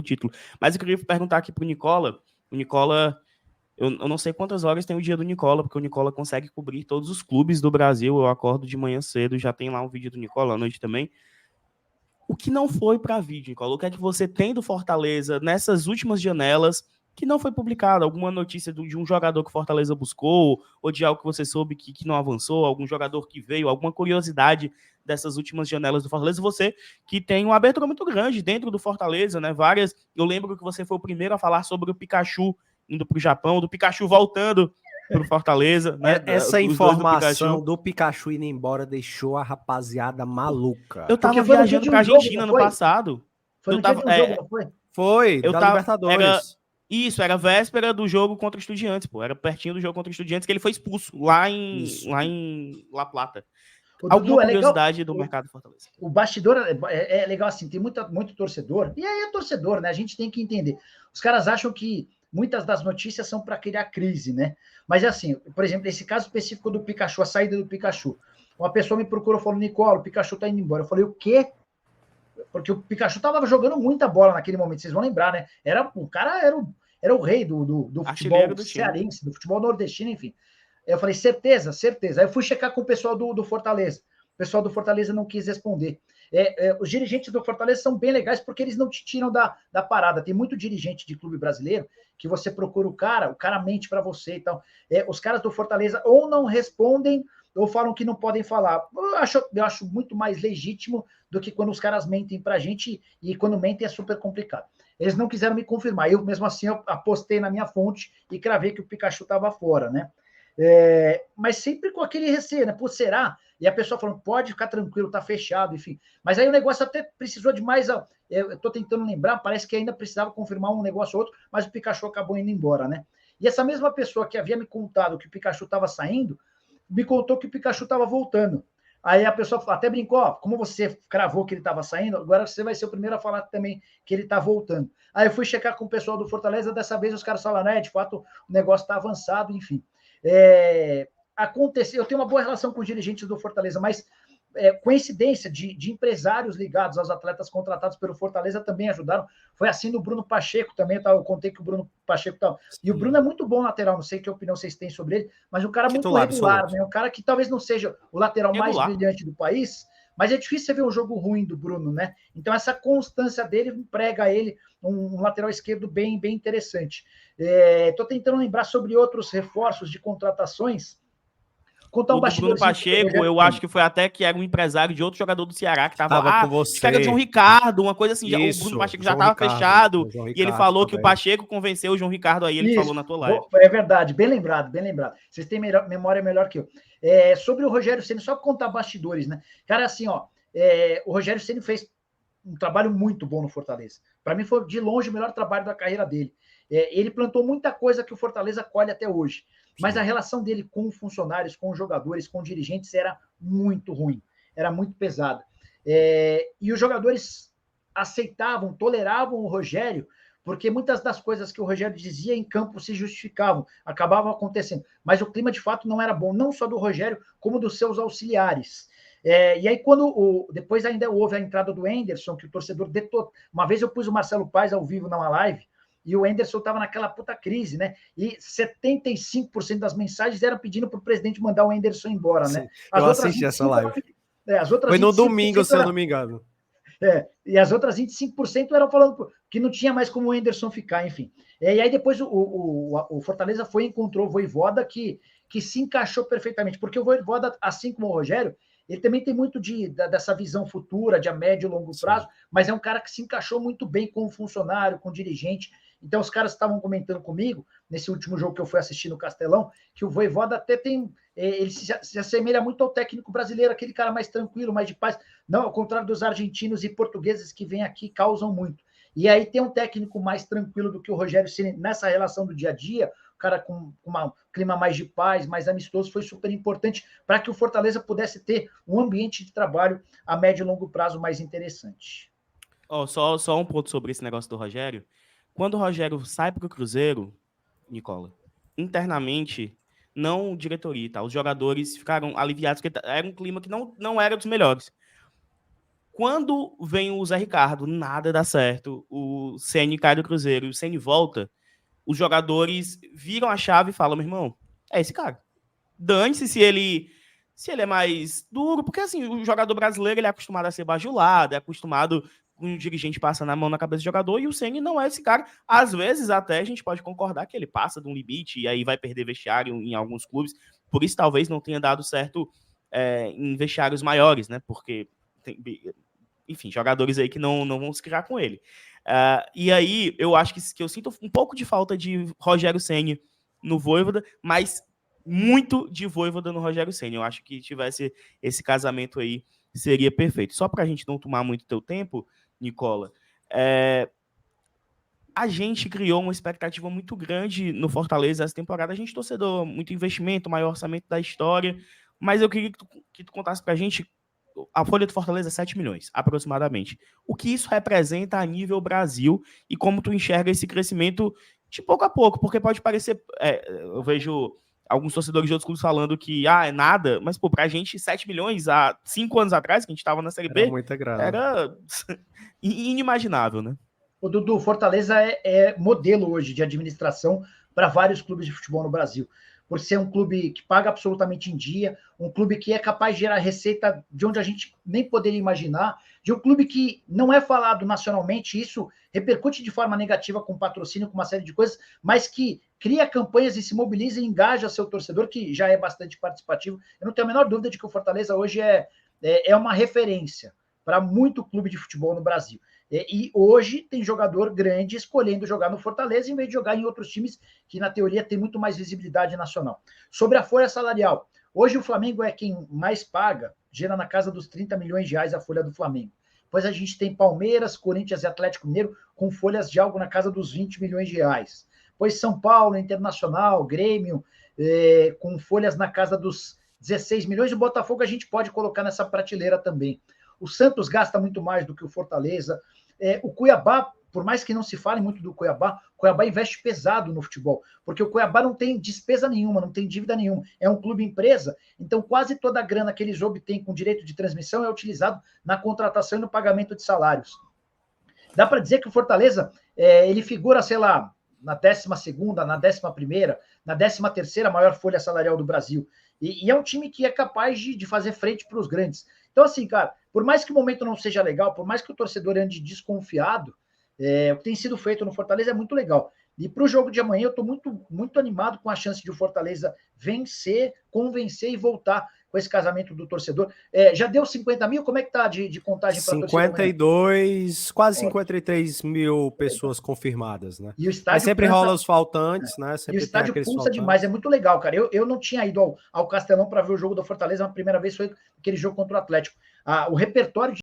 título. Mas eu queria perguntar aqui pro Nicola. O Nicola, eu não sei quantas horas tem o dia do Nicola, porque o Nicola consegue cobrir todos os clubes do Brasil. Eu acordo de manhã cedo, já tem lá um vídeo do Nicola à noite também. O que não foi para vídeo, Nicola? O que é que você tem do Fortaleza nessas últimas janelas que não foi publicado? Alguma notícia de um jogador que o Fortaleza buscou, ou de algo que você soube que não avançou, algum jogador que veio, alguma curiosidade dessas últimas janelas do Fortaleza? Você que tem uma abertura muito grande dentro do Fortaleza, né? Várias. Eu lembro que você foi o primeiro a falar sobre o Pikachu indo para o Japão, do Pikachu voltando para o Fortaleza, né? Essa Os dois do informação do Pikachu indo embora deixou a rapaziada maluca. Eu tava foi no dia viajando de um pra jogo, Argentina não ano foi? passado. Foi no dia de um jogo, não foi? Foi, Eu da tava, Libertadores. era véspera do jogo contra o Estudiantes, pô. Era pertinho do jogo contra o Estudiantes que ele foi expulso lá em La Plata. Alguma Dudu, é legal. curiosidade do mercado do Fortaleza? O bastidor é legal assim, tem muito torcedor, e aí é torcedor, né? A gente tem que entender. Os caras acham que muitas das notícias são para criar crise, né? Mas assim, por exemplo, esse caso específico do Pikachu, a saída do Pikachu. Uma pessoa me procurou e falou, Nicola, o Pikachu tá indo embora. Eu falei, o quê? Porque o Pikachu tava jogando muita bola naquele momento, vocês vão lembrar, né? O cara era o rei do futebol cearense, do futebol nordestino, enfim. Eu falei, certeza, certeza. Aí eu fui checar com o pessoal do Fortaleza. O pessoal do Fortaleza não quis responder. Os dirigentes do Fortaleza são bem legais porque eles não te tiram da parada. Tem muito dirigente de clube brasileiro que você procura o cara mente para você e tal. Os caras do Fortaleza ou não respondem ou falam que não podem falar. Eu acho muito mais legítimo do que quando os caras mentem pra gente, e quando mentem é super complicado. Eles não quiseram me confirmar. Eu, mesmo assim, eu apostei na minha fonte e cravei que o Pikachu estava fora, né? Mas sempre com aquele receio, né? Pô, será? E a pessoa falando, pode ficar tranquilo, tá fechado, enfim. Mas aí o negócio até precisou de mais. Eu tô tentando lembrar, parece que ainda precisava confirmar um negócio ou outro, mas o Pikachu acabou indo embora, né? E essa mesma pessoa que havia me contado que o Pikachu estava saindo, me contou que o Pikachu estava voltando. Aí a pessoa até brincou, ó, como você cravou que ele estava saindo, agora você vai ser o primeiro a falar também que ele está voltando. Aí eu fui checar com o pessoal do Fortaleza, dessa vez os caras falaram, de fato, o negócio está avançado, enfim. Aconteceu, eu tenho uma boa relação com os dirigentes do Fortaleza, mas coincidência de empresários ligados aos atletas contratados pelo Fortaleza também ajudaram. Foi assim do Bruno Pacheco também, eu contei que o Bruno Pacheco tá. E o Bruno é muito bom lateral, não sei que opinião vocês têm sobre ele, mas um cara muito regular, né? Um cara que talvez não seja o lateral mais brilhante do país, mas é difícil você ver um jogo ruim do Bruno, né? Então essa constância dele prega ele um lateral esquerdo bem interessante. Estou tentando lembrar sobre outros reforços de contratações. Contar o do Bruno Pacheco, eu acho que foi até que era um empresário de outro jogador do Ceará que estava com você. Acho que era o João Ricardo, uma coisa assim. Isso, o Bruno Pacheco já estava fechado e ele falou que o Pacheco convenceu o João Ricardo, aí ele falou na tua live. É verdade, bem lembrado, bem lembrado. Vocês têm memória melhor que eu. Sobre o Rogério Ceni, só contar bastidores, né? Cara, assim, o Rogério Ceni fez um trabalho muito bom no Fortaleza. Para mim foi de longe o melhor trabalho da carreira dele. Ele plantou muita coisa que o Fortaleza colhe até hoje. Mas a relação dele com funcionários, com jogadores, com dirigentes era muito ruim, era muito pesada. E os jogadores aceitavam, toleravam o Rogério, porque muitas das coisas que o Rogério dizia em campo se justificavam, acabavam acontecendo. Mas o clima, de fato, não era bom, não só do Rogério, como dos seus auxiliares. E aí, depois ainda houve a entrada do Enderson, que o torcedor detonou. Uma vez eu pus o Marcelo Paes ao vivo numa live, e o Enderson estava naquela puta crise, né? E 75% das mensagens eram pedindo para o presidente mandar o Enderson embora, né? Eu assisti essa live. Foi no domingo, se eu não me engano. E as outras 25% eram falando que não tinha mais como o Enderson ficar, enfim. E aí depois o Fortaleza encontrou o Vojvoda que se encaixou perfeitamente, porque o Vojvoda, assim como o Rogério, ele também tem muito dessa visão futura, de a médio e longo prazo, mas é um cara que se encaixou muito bem com o funcionário, com o dirigente. Então, os caras estavam comentando comigo, nesse último jogo que eu fui assistir no Castelão, que o Vojvoda até tem... Ele se assemelha muito ao técnico brasileiro, aquele cara mais tranquilo, mais de paz. Não, ao contrário dos argentinos e portugueses que vêm aqui causam muito. E aí tem um técnico mais tranquilo do que o Rogério Ceni nessa relação do dia a dia, o cara com um clima mais de paz, mais amistoso, foi super importante para que o Fortaleza pudesse ter um ambiente de trabalho a médio e longo prazo mais interessante. Só um ponto sobre esse negócio do Rogério. Quando o Rogério sai para o Cruzeiro, Nicola, internamente, não diretoria, tá? Os jogadores ficaram aliviados, porque era um clima que não era dos melhores. Quando vem o Zé Ricardo, nada dá certo. O Ceni cai do Cruzeiro e o Ceni volta, os jogadores viram a chave e falam, meu irmão, é esse cara. Dane-se se ele é mais duro, porque assim, o jogador brasileiro ele é acostumado a ser bajulado, é acostumado com o dirigente passando a mão na cabeça do jogador, e o Ceni não é esse cara. Às vezes até a gente pode concordar que ele passa de um limite e aí vai perder vestiário em alguns clubes, por isso talvez não tenha dado certo em vestiários maiores, né? Porque enfim, jogadores aí que não vão se criar com ele. E aí, eu acho que eu sinto um pouco de falta de Rogério Ceni no Vojvoda, mas muito de Vojvoda no Rogério Ceni. Eu acho que tivesse esse casamento aí, seria perfeito. Só para a gente não tomar muito teu tempo, Nicola, a gente criou uma expectativa muito grande no Fortaleza essa temporada. A gente torcedor, muito investimento, maior orçamento da história, mas eu queria que tu contasse para a gente. A folha do Fortaleza é 7 milhões, aproximadamente. O que isso representa a nível Brasil e como tu enxerga esse crescimento de pouco a pouco? Porque pode parecer... eu vejo alguns torcedores de outros clubes falando que é nada, mas, pra gente, 7 milhões há 5 anos atrás, que a gente estava na Série B, era muita grana. Era inimaginável, né? O Dudu, Fortaleza é modelo hoje de administração para vários clubes de futebol no Brasil. Por ser um clube que paga absolutamente em dia, um clube que é capaz de gerar receita de onde a gente nem poderia imaginar, de um clube que não é falado nacionalmente, isso repercute de forma negativa com patrocínio, com uma série de coisas, mas que cria campanhas e se mobiliza e engaja seu torcedor, que já é bastante participativo. Eu não tenho a menor dúvida de que o Fortaleza hoje é uma referência para muito clube de futebol no Brasil. E hoje tem jogador grande escolhendo jogar no Fortaleza em vez de jogar em outros times que, na teoria, tem muito mais visibilidade nacional. Sobre a folha salarial, hoje o Flamengo é quem mais paga, gera na casa dos 30 milhões de reais a folha do Flamengo. Depois a gente tem Palmeiras, Corinthians e Atlético Mineiro com folhas de algo na casa dos 20 milhões de reais. Depois São Paulo, Internacional, Grêmio, com folhas na casa dos 16 milhões. E o Botafogo a gente pode colocar nessa prateleira também. O Santos gasta muito mais do que o Fortaleza. O Cuiabá, por mais que não se fale muito do Cuiabá, o Cuiabá investe pesado no futebol, porque o Cuiabá não tem despesa nenhuma, não tem dívida nenhuma, é um clube empresa, então quase toda a grana que eles obtêm com direito de transmissão é utilizado na contratação e no pagamento de salários. Dá para dizer que o Fortaleza, ele figura, sei lá, na 12ª, na 11ª, na 13ª maior folha salarial do Brasil, e é um time que é capaz de fazer frente para os grandes. Então, assim, cara, por mais que o momento não seja legal, por mais que o torcedor ande desconfiado, o que tem sido feito no Fortaleza é muito legal. E para o jogo de amanhã, eu estou muito, muito animado com a chance de o Fortaleza vencer, convencer e voltar com esse casamento do torcedor. Já deu 50 mil? Como é que tá de contagem para a torcida? 52, quase 53 mil pessoas confirmadas, né? E o estádio mas sempre rola os faltantes, né? Sempre e o estádio pulsa demais, é muito legal, cara. Eu não tinha ido ao Castelão para ver o jogo do Fortaleza, a primeira vez foi aquele jogo contra o Atlético. O repertório de